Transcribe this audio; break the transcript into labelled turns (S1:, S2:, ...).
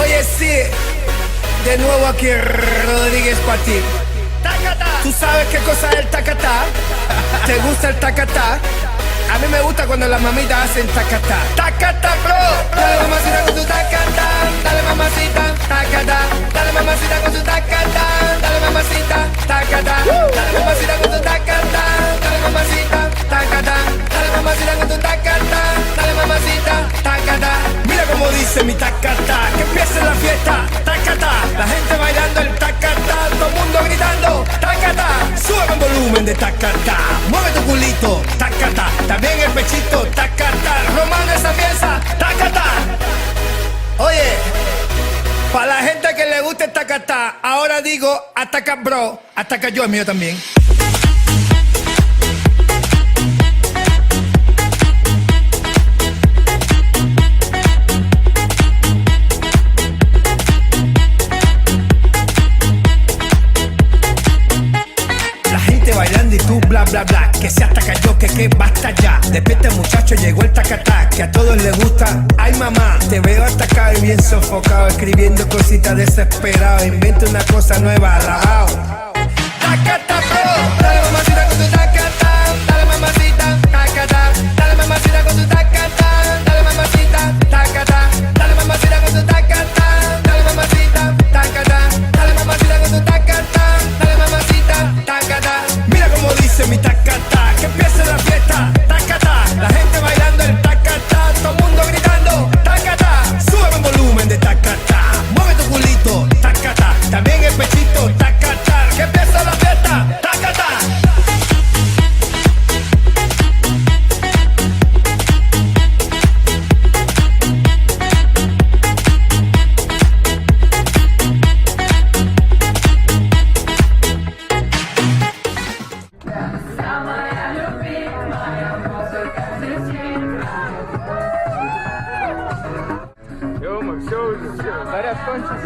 S1: Oye, sí, de nuevo aquí Rodríguez para ti. ¿Tú sabes qué cosa es el tacatá? ¿Te gusta el tacatá? A mí me gusta cuando las mamitas hacen tacatá. Tacatá, bro. Dale mamacita con tu tacatá. Dale mamacita, tacatá. Dale mamacita con tu tacatá. Dale mamacita, tacatá. Dale mamacita con tu tacatá. Dale mamacita, tacatá. Dale mamacita con tu tacatá. Dale mamacita, tacatá. Mira cómo dice mi tacatá. Que empiece la fiesta, tacatá. La gente bailando el tacatá. Todo el mundo gritando, tacatá. Sube el volumen de tacatá. Mueve tu culito, tacatá. También el pechito, tacatá. Romano esa pieza, tacatá. Oye, para la gente que le gusta el tacatá, ahora digo ataca bro, ataca yo, el mío también. Bailando y tú bla bla bla, que se ataca yo, que basta ya. Despierta muchacho, llegó el tacatá, que a todos les gusta. Ay mamá, te veo atacado y bien sofocado, escribiendo cositas desesperado. Inventa una cosa nueva, alabao. Tacatá, bro, dale mamacita con tu tacatá. Dale mamacita, tacatá. Dale mamacita con tu tacatá. Dale mamacita, tacatá. Dale mamacita con tu tacatá. Dale mamacita, tacatá. Dale mamacita con tu tacatá. Dale mamacita, tacatá. Mira cómo dice mi tacatá, que empiece la fiesta, tacatá. La gente bailando el tacatá, todo el mundo gritando, tacatá. Sube el volumen de tacatá, mueve tu culito, tacatá. También el pechito, tacatá. Que empiece la fiesta, tacatá.
S2: Yo, Максим, varias conchas,